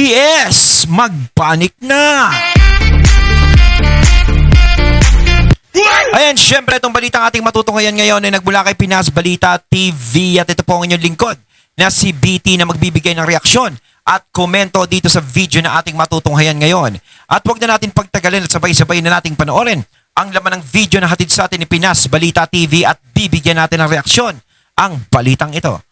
DDS, magpanik na! Ayan, syempre itong balitang ating matutunghayan ngayon ay nagmula kay Pinas Balita TV at ito po ang inyong lingkod na si BT na magbibigay ng reaksyon at komento dito sa video na ating matutunghayan ngayon. At huwag na natin pagtagalin at sabay-sabay na nating panoorin ang laman ng video na hatid sa atin ni Pinas Balita TV at bibigyan natin ng reaksyon ang balitang ito.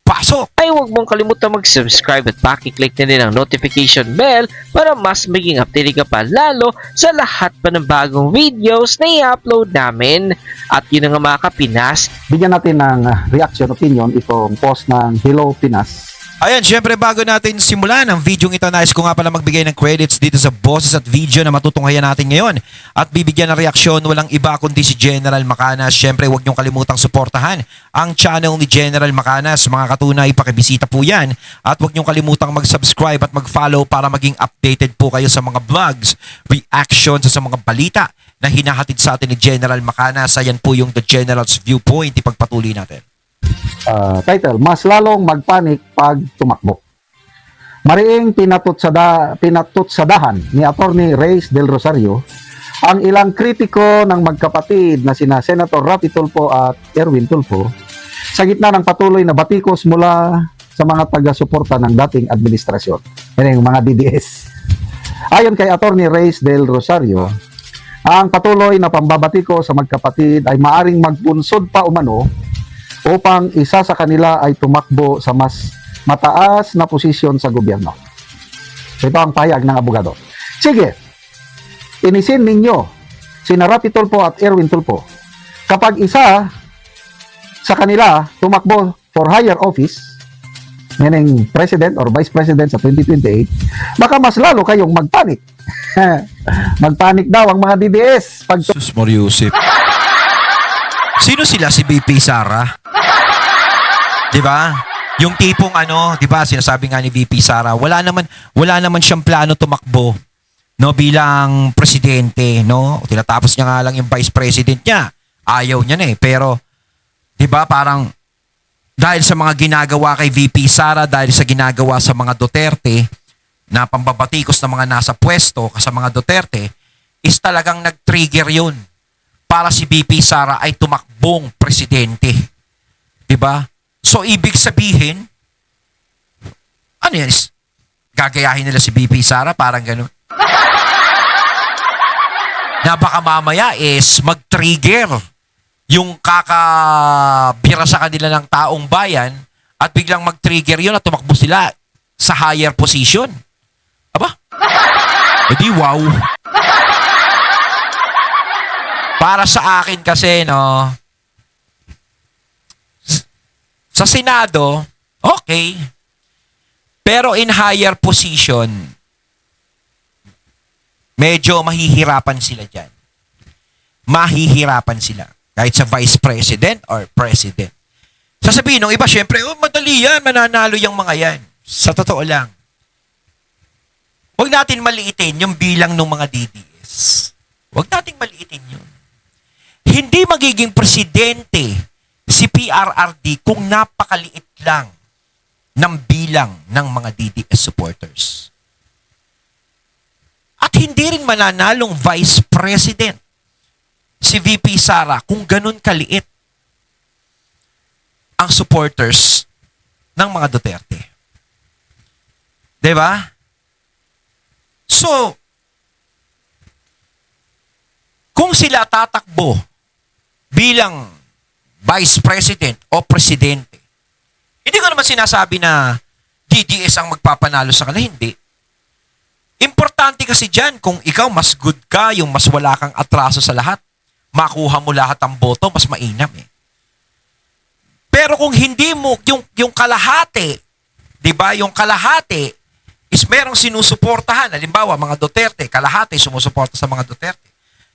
Pasok! Ay huwag mong kalimutan mag-subscribe at pakiclick na din ang notification bell para mas maging updated ka pa lalo sa lahat pa ng bagong videos na i-upload namin. At yun nga mga kapinas, bigyan natin ng reaction opinion itong post ng Hello Pinas. Ayan, syempre bago natin simulan ang video ito, nais ko nga pala magbigay ng credits dito sa boses at video na matutunghayan natin ngayon. At bibigyan ng reaksyon, walang iba kundi si General Macanas. Syempre huwag niyong kalimutang suportahan ang channel ni General Macanas. Mga katunay, pakibisita po yan. At huwag niyong kalimutang mag-subscribe at mag-follow para maging updated po kayo sa mga vlogs, reactions sa mga balita na hinahatid sa atin ni General Macanas. Ayan po yung The General's Viewpoint. Ipagpatuloy natin. Title, mas lalong magpanik pag tumakbo. Mariing pinatutsadahan ni Attorney Reyes del Rosario ang ilang kritiko ng magkapatid na sina Senator Raffy Tulfo at Erwin Tulfo sa gitna ng patuloy na batikos mula sa mga taga-suporta ng dating administrasyon. Yan yung mga DDS. Ayon kay Attorney Reyes del Rosario, ang patuloy na pambabatiko sa magkapatid ay maaring magbunsod pa umano upang isa sa kanila ay tumakbo sa mas mataas na posisyon sa gobyerno. Ito ang pahayag ng abogado. Sige, inisin ninyo sina Raffy Tulfo at Erwin Tulfo. Kapag isa sa kanila tumakbo for higher office, meaning president or vice president sa 2028, baka mas lalo kayong magpanik. Magpanik daw ang mga DDS. Sus Mariusip. Sino sila, si BP Sara? Di ba? Yung tipong di ba, sinasabi nga ni VP Sara, wala naman siyang plano tumakbo, no, bilang presidente, no? Tinatapos niya nga lang yung vice president niya. Ayaw niya na eh, pero 'di ba, parang dahil sa mga ginagawa kay VP Sara, dahil sa ginagawa sa mga Duterte na pambabatikos ng mga nasa pwesto sa mga Duterte, is talagang nag-trigger 'yun para si VP Sara ay tumakbong presidente. 'Di ba? So, ibig sabihin, ano yan? Gagayahin nila si VP Sara, parang gano'n. Na baka mamaya is mag-trigger yung kakabira sa kanila ng taong bayan at biglang mag-trigger yun at tumakbo sila sa higher position. Aba? E di wow. Para sa akin kasi, no, sa Senado, okay. Pero in higher position, medyo mahihirapan sila dyan. Mahihirapan sila. Kahit sa vice president or president. Sasabihin ng iba, syempre, madali yan, mananalo yung mga yan. Sa totoo lang. Huwag natin maliitin yung bilang ng mga DDS. Huwag natin maliitin yun. Hindi magiging presidente si PRRD kung napakaliit lang ng bilang ng mga DDS supporters. At hindi rin mananalong vice president si VP Sara kung ganun kaliit ang supporters ng mga Duterte. Diba? So, kung sila tatakbo bilang vice president o presidente, hindi ko naman sinasabi na DDS ang magpapanalo sa kanila, hindi. Importante kasi dyan, kung ikaw mas good ka, yung mas wala kang atraso sa lahat, makuha mo lahat ang boto, mas mainam eh. Pero kung hindi mo, yung kalahati, di ba, yung kalahati is merong sinusuportahan, halimbawa mga Duterte, kalahati sumusuporta sa mga Duterte.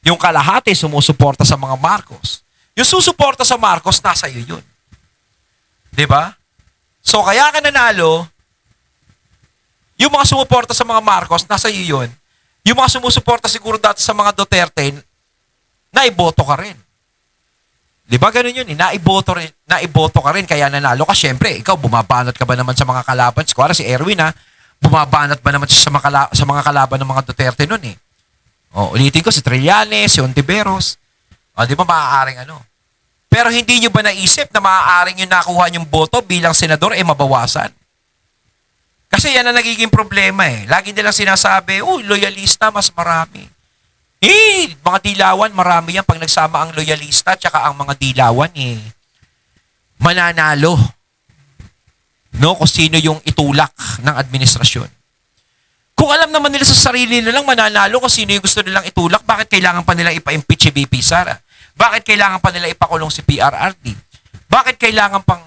Yung kalahati sumusuporta sa mga Marcos. Yung susuporta sa Marcos, nasa iyo yun. Diba? So, kaya ka nanalo, yung mga sumuporta sa mga Marcos, nasa iyo yun. Yung mga sumusuporta siguro dati sa mga Duterte, naiboto ka rin. Diba ganun yun? Naiboto ka rin, kaya nanalo ka. Siyempre, ikaw, bumabanat ka ba naman sa mga kalaban? Kuwari si Erwin, bumabanat ba naman siya sa mga kalaban ng mga Duterte noon eh. Ulitin ko, si Trillanes, si Ontiveros. Di ba maaaring ano? Pero hindi nyo ba naisip na maaaring yung nakuha yung boto bilang senador mabawasan? Kasi yan ang nagiging problema eh. Lagi nilang sinasabi, loyalista, mas marami. Mga dilawan, marami yan. Pag nagsama ang loyalista at ang mga dilawan, mananalo. No, kung sino yung itulak ng administrasyon. Kung alam naman nila sa sarili nilang mananalo kung sino yung gusto nilang itulak, bakit kailangan pa nilang ipa-impeach si BP Sara? Bakit kailangan pa nila ipakulong si PRRD? Bakit kailangan pang,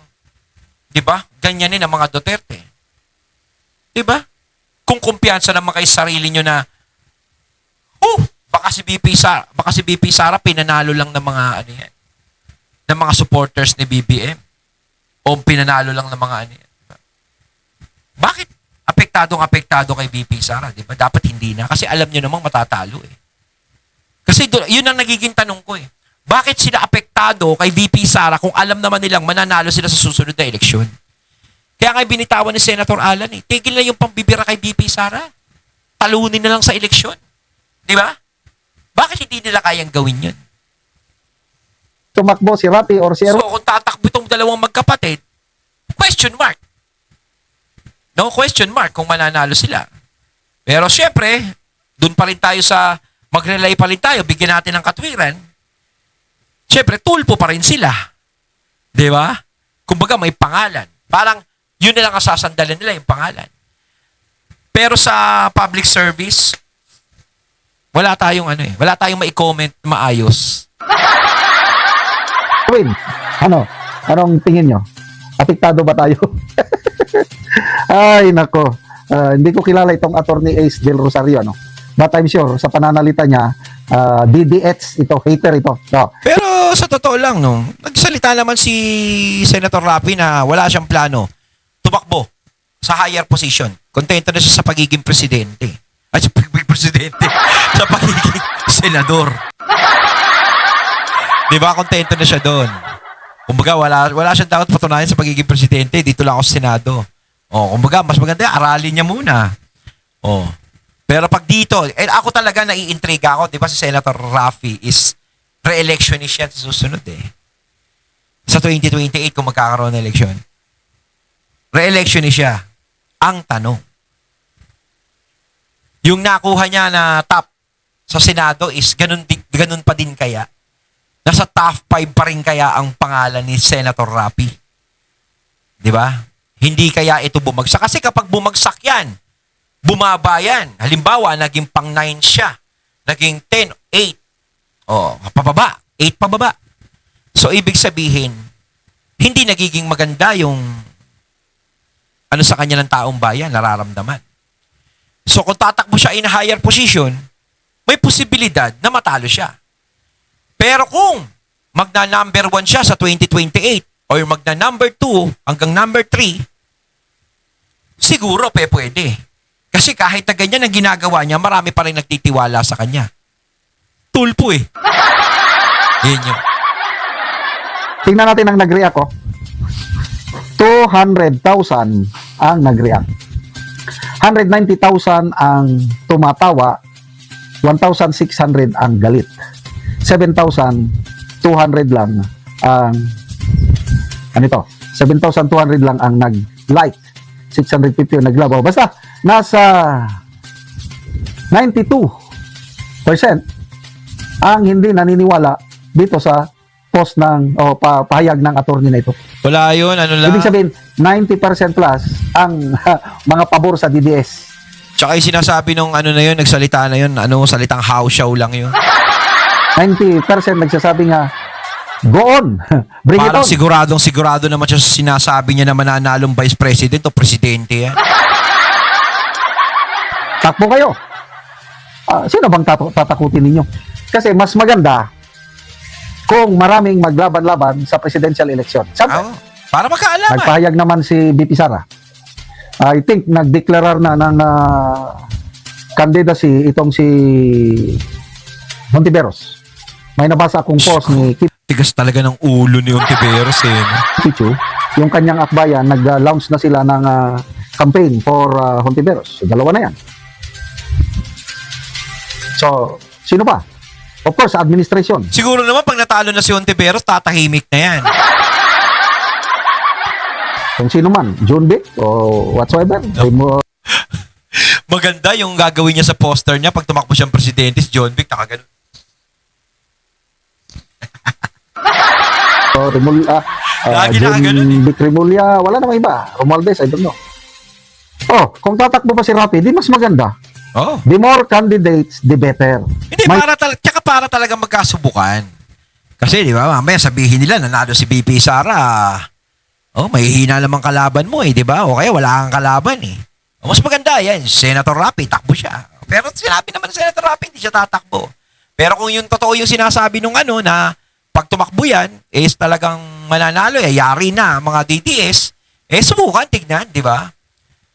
di ba, ganyanin ang mga Duterte? Di ba? Kung kumpiyansa naman kayo sa sarili nyo na, baka si BP Sara pinanalo lang ng mga, ng mga supporters ni BBM. O pinanalo lang ng mga, Bakit? Apektado kay BP Sara, di ba? Dapat hindi na. Kasi alam nyo namang matatalo eh. Kasi yun ang nagiging tanong ko eh. Bakit sila apektado kay VP Sara kung alam naman nilang mananalo sila sa susunod na eleksyon? Kaya nga binitawan ni Senator Alan eh. Tigil na yung pambibira kay VP Sara. Talunin na lang sa eleksyon. Di ba? Bakit hindi nila kayang gawin yun? Tumakbo si Rapi or si So kung tatakbo itong dalawang magkapatid, question mark. No question mark kung mananalo sila. Pero syempre, dun pa rin tayo sa, mag-relay pa rin tayo, bigyan natin ng katwiran. Syempre, tulpo pa rin sila. Di ba? Kumbaga may pangalan. Parang, yun na lang ang sasandalan nila, yung pangalan. Pero sa public service, wala tayong wala tayong mai-comment na maayos. Win, anong tingin nyo? Apektado ba tayo? Ay, nako. Hindi ko kilala itong Attorney Ace Del Rosario, But I'm sure, sa pananalita niya, DDX ito, hater ito. No. Pero sa totoo lang, nagsalita naman si Senator Rapi na wala siyang plano tumakbo sa higher position. Kontento na siya sa pagiging presidente. Ay, sa pagiging presidente. Sa pagiging senador. Di ba? Kontento na siya doon. Kumbaga, wala siyang dapat patunayan sa pagiging presidente. Dito lang ako sa Senado. Kumbaga, mas maganda, aralin niya muna. Pero pag dito, ako talaga naiintriga ako, di ba si Senator Rafi is re-electionist yan sa susunod Sa 2028 kung magkakaroon ng eleksyon. Re-electionist siya. Ang tanong. Yung nakuha niya na top sa Senado is ganun pa din kaya? Nasa top 5 pa rin kaya ang pangalan ni Senator Rafi? Di ba? Hindi kaya ito bumagsak. Kasi kapag bumagsak yan, bumaba yan. Halimbawa, naging pang 9 siya. Naging 10, 8. Pababa. 8 pababa. So, ibig sabihin, hindi nagiging maganda yung sa kanya ng taong bayan, nararamdaman. So, kung tatakbo siya in a higher position, may posibilidad na matalo siya. Pero kung magna-number 1 siya sa 2028 or magna-number 2 hanggang number 3, siguro pwede. Kasi kahit na ganyan ang ginagawa niya, marami pa rin nagtitiwala sa kanya. Tulpo Yun yun. Tingnan natin ang nag-react 200,000 ang nag-react. 190,000 ang tumatawa, 1,600 ang galit. 7,200 lang ang 7,200 lang ang nag-like. 650 ang naglabaw. Basta nasa 92% ang hindi naniniwala dito sa post ng pahayag ng attorney na ito. Wala yun, lang. Ibig sabihin 90% plus ang mga pabor sa DDS. Tsaka yung sinasabi nung na yun, nagsalita na yun, salitang house show lang yun. 90% nagsasabi nga, go on, bring Parang it on. sigurado naman siya sa sinasabi niya na mananalong vice president o presidente yan. Takbo kayo. Sino bang tatakutin ninyo? Kasi mas maganda kung maraming maglaban-laban sa presidential election. Para magkaalaman. Nagpahayag naman si BP Sara. I think nagdeklarar na ng candidacy itong si Hontiveros. May nabasa akong post ni Tigas talaga ng ulo ni Hontiveros Kichu. Yung kanyang akbayan, nag-launch na sila ng campaign for Hontiveros. So, dalawa na yan. So, sino pa? Of course, administration. Siguro naman pag natalo na si Hontiveros, tatahimik na yan. Kung sino man, John Vic o whatsoever. Maganda yung gagawin niya sa poster niya pag tumakbo siyang presidente, si John Vic, nakagano. Lagi John nakaganon eh. Vic Remulla, wala namang iba. Romualdez, I don't know. Oh, kung tatakbo pa si Rapi, di mas maganda. Oh. The more candidates, the better. Hindi, tsaka para talaga magkasubukan. Kasi, di ba, mamaya sabihin nila, nanalo si BP Sara. Oh, may hina namang kalaban mo eh, di ba? O kaya wala kang kalaban eh. O, mas maganda yan, Senator Rapi, takbo siya. Pero sinabi naman ng Senator Rapi, hindi siya tatakbo. Pero kung yung totoo yung sinasabi nung na pag tumakbo yan, is talagang mananalo, yari na mga DDS, subukan, tignan, di ba?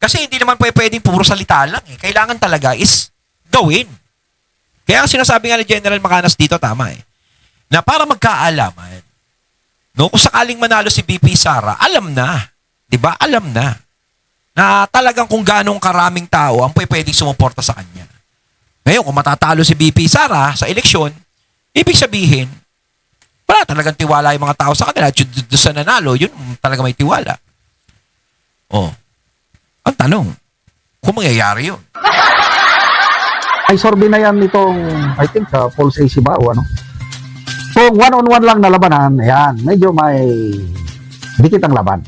Kasi hindi naman pwedeng puro salita lang eh. Kailangan talaga is gawin. Kaya ang sinasabi nga ni General Macanas dito, tama eh. Na para magkaalaman, no, kung sakaling manalo si BP Sara, alam na. 'Di ba? Alam na. Na talagang kung ganong karaming tao ang pwedeng sumuporta sa kanya. Ngayon, kung matatalo si BP Sara sa eleksyon, ibig sabihin, wala talagang tiwala yung mga tao sa kanila. At doon sa nanalo, yun talaga may tiwala. Oh. Ang tanong, kung mangyayari yun. Ay survey na yan nitong, I think, Pulse AC ba o ano? Kung one-on-one lang na labanan, ayan, medyo may dikit ang laban.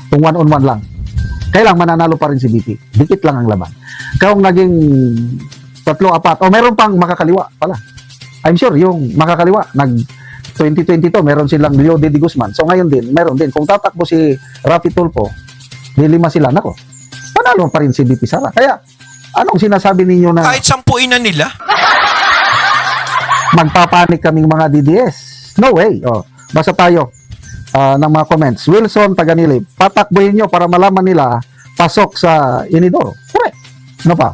Kung one-on-one lang. Kaya lang mananalo pa rin si BP. Dikit lang ang laban. Kung naging 3-4, o meron pang makakaliwa pala. I'm sure yung makakaliwa, 2022, meron silang Leo de Guzman. So ngayon din, meron din. Kung tatakbo si Rafi Tulfo, di 5 sila, nako, panalo pa rin si BP Sara. Kaya, anong sinasabi ninyo na Kahit 10 na nila. magpapanik kaming mga DDS? No way. Oh, basta tayo ng mga comments. Wilson Taganilib, patakbuhin nyo para malaman nila pasok sa Inidoro. Correct. Ano pa?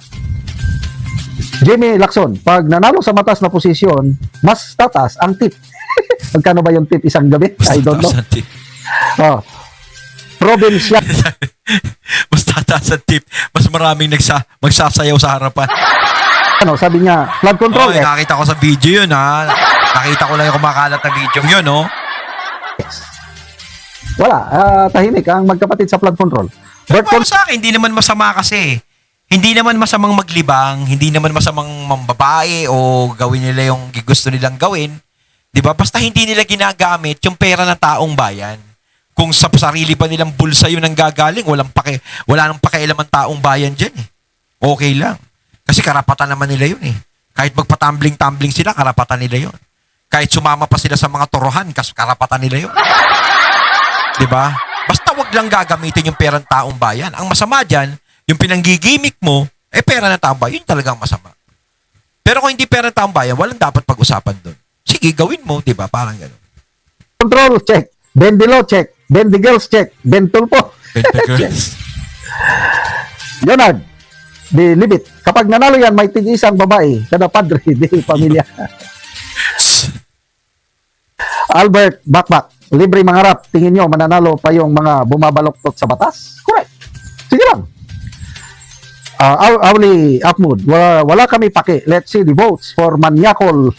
Jimmy Lacson, pag nanalo sa matas na posisyon, mas tatas ang tip. Magkano ba yung tip isang gabi? I don't know. Oh. Provincia. Mas tataas ang tip. Mas maraming magsasayaw sa harapan. Ano, sabi niya, flood control. Nakita ko sa video yun ha. Nakita ko lang yung kumakalat na video yun, no? Wala, tahimik ang magkapatid sa flood control. Pero para sa akin, hindi naman masama kasi. Hindi naman masamang maglibang, hindi naman masamang mambabae o gawin nila yung gusto nilang gawin. 'Di ba? Basta hindi nila ginagamit yung pera ng taong bayan. Kung sa sarili pa nilang bulsa yun ang gagaling, wala nang pakialam ang taong bayan diyan eh. Okay lang. Kasi karapatan naman nila yun eh. Kahit magpatumbling-tumbling sila, karapatan nila yun. Kahit sumama pa sila sa mga torohan, karapatan nila yun. 'Di ba? Basta wag lang gagamitin yung pera ng taong bayan. Ang masama diyan, yung pinanggigimik mo, pera ng taong bayan, yun talagang masama. Pero kung hindi pera ng taong bayan, walang dapat pag-usapan doon. Sige, gawin mo, di ba? Parang gano'n. Control, check. Bend the law, check. Bend the girls, check. Bend Tulfo. Leonard, di libit. Kapag nanalo yan, may tig-isang babae. Kada padre, di pamilya. Albert Bakbak, libre mangarap. Tingin nyo, mananalo pa yung mga bumabaloktot sa batas? Correct. Sige lang. Auli Upmood, wala kami pake. Let's see the votes for Manyakol.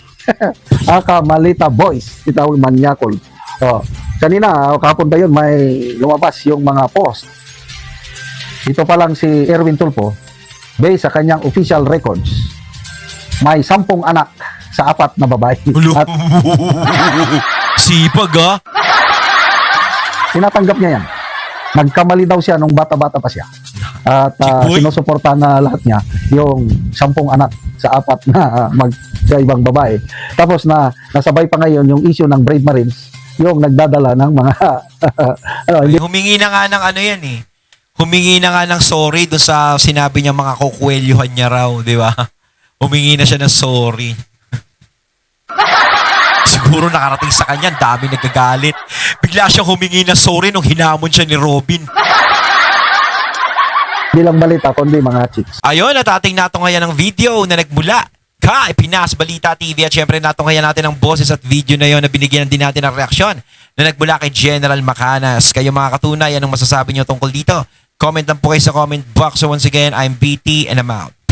Malita Boys. Ito Manyakol. Kanina, kahapon ba yun, may lumabas yung mga post. Ito pa lang si Erwin Tulfo, based sa kanyang official records, may 10 anak sa 4 na babae. At sipag ah. tinatanggap niya yan. Nagkamali daw siya nung bata-bata pa siya. At sinusuportahan na lahat niya yung 10 anak sa 4 na magkaibang babae. Tapos nasabay pa ngayon yung issue ng Brave Marines, yung nagdadala ng mga Humingi na nga ng ano yan eh. Humingi na nga ng sorry doon sa sinabi niya mga kukwelyuhan niya raw, di ba? Humingi na siya ng sorry. Siguro nakarating sa kanya, dami nagagalit. Bigla siyang humingi ng sorry nung hinamon siya ni Robin. bilang balita, kundi mga chicks. Ayun, natating nato ngayon ng video na nagmula Pinas Balita TV at syempre nato ngayon natin ang boses at video na yon na binigyan din natin ng reaksyon na nagmula kay General Macanas. Kayo mga katunay, anong masasabi nyo tungkol dito? Comment lang po kayo sa comment box. So once again, I'm BT and I'm out.